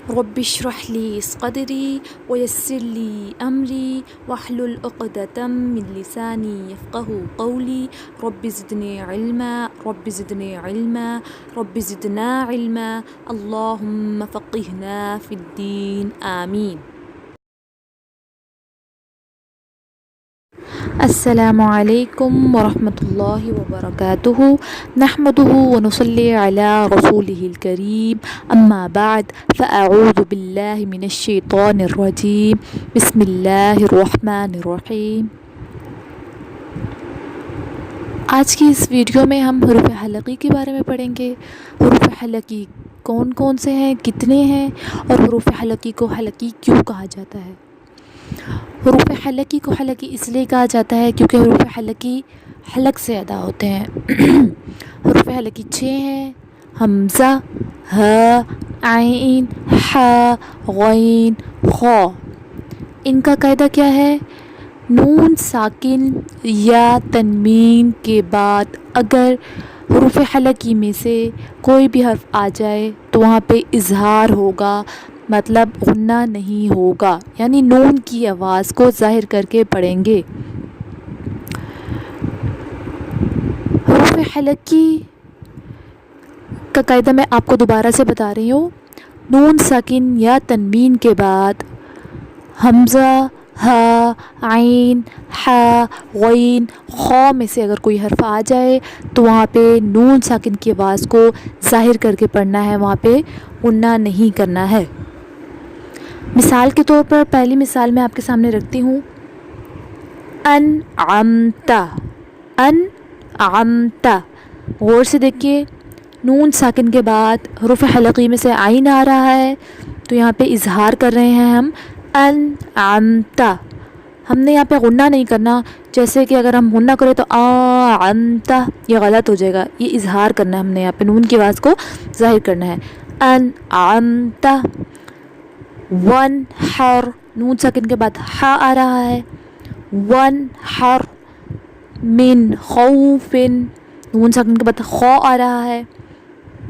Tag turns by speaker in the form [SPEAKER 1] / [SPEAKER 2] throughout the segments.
[SPEAKER 1] رب اشرح لي صدري ويسر لي أمري واحلل عقدة من لساني يفقه قولي رب زدني علما رب زدني علما رب زدنا علما اللهم فقهنا في الدين آمين. السلام علیکم ورحمۃ اللہ وبرکاتہ نحمده ونصلی علی رسوله الکریم اما بعد فاعوذ باللہ من الشیطان الرجیم بسم اللہ الرحمن الرحیم. آج کی اس ویڈیو میں ہم حروف حلقی کے بارے میں پڑھیں گے. حروف حلقی کون کون سے ہیں، کتنے ہیں، اور حروف حلقی کو حلقی کیوں کہا جاتا ہے. حروف حلقی کو حلقی اس لیے کہا جاتا ہے کیونکہ حروف حلقی حلق سے ادا ہوتے ہیں. حروف حلقی 6 ہیں: حمزہ، ح، عین، ح، غین، خ. ان کا قاعدہ کیا ہے؟ نون ساکن یا تنوین کے بعد اگر حروف حلقی میں سے کوئی بھی حرف آ جائے تو وہاں پہ اظہار ہوگا، مطلب غنہ نہیں ہوگا، یعنی نون کی آواز کو ظاہر کر کے پڑھیں گے. حروف حلقی کا قاعدہ میں آپ کو دوبارہ سے بتا رہی ہوں. نون ساکن یا تنوین کے بعد حمزہ، ح، عین، ح، غین، خ میں سے اگر کوئی حرف آ جائے تو وہاں پہ نون ساکن کی آواز کو ظاہر کر کے پڑھنا ہے، وہاں پہ غنہ نہیں کرنا ہے. مثال کے طور پر پہلی مثال میں آپ کے سامنے رکھتی ہوں. انعمت، انعمت. غور سے دیکھیے، نون ساکن کے بعد حروف حلقی میں سے عین آ رہا ہے تو یہاں پہ اظہار کر رہے ہیں ہم انعمت. ہم نے یہاں پہ غنہ نہیں کرنا، جیسے کہ اگر ہم غنہ کریں تو انعمت، یہ غلط ہو جائے گا. یہ اظہار کرنا ہے، ہم نے یہاں پہ نون کی آواز کو ظاہر کرنا ہے. انعمت. وانحر، نون ساکن کے بعد ح آ رہا ہے. وانحر. من خوف، نون ساکن کے بعد خ آ رہا ہے.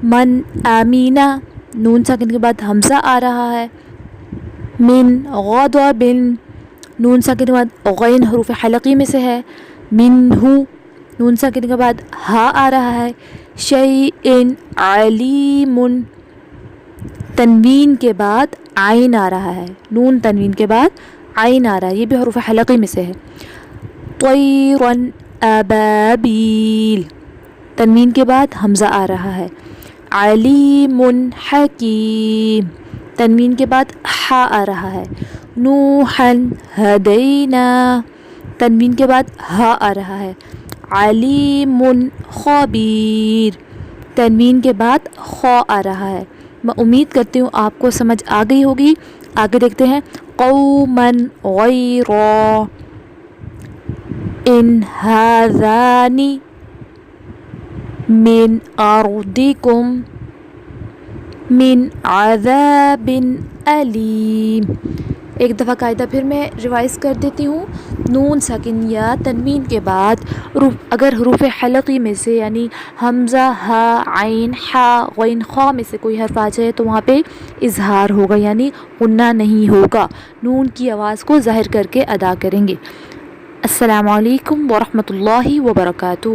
[SPEAKER 1] من آمینہ، نون ساکن کے بعد حمزہ آ رہا ہے. من غضب، نون ساکن کے بعد غین حروف حلقی میں سے ہے. منہ، نون ساکن کے بعد ہا آ رہا ہے. شیء علیم، تنوین کے بعد عین آ رہا ہے. نون تنوین کے بعد عین آ رہا ہے، یہ بھی حروف حلقی میں سے ہے. طیرا ابابیل، تنوین کے بعد حمزہ آ رہا ہے. علیم حکیم، تنوین کے بعد ح آ رہا ہے. نوحا ہدینا، تنوین کے بعد ہ آ رہا ہے. علیم خبیر، تنوین کے بعد خ آ رہا ہے. میں امید کرتی ہوں آپ کو سمجھ آ گئی ہوگی. آگے دیکھتے ہیں. قوما غیرا، ان ھذان من ارضکم من عذاب علیم. ایک دفعہ قاعدہ پھر میں ریوائز کر دیتی ہوں. نون ساکن یا تنوین کے بعد اگر حروف حلقی میں سے یعنی حمزہ، ح، عین، ح، غین، خ میں سے کوئی حرف آ جائے تو وہاں پہ اظہار ہوگا، یعنی غنہ نہیں ہوگا. نون کی آواز کو ظاہر کر کے ادا کریں گے. السلام علیکم ورحمۃ اللہ وبرکاتہ.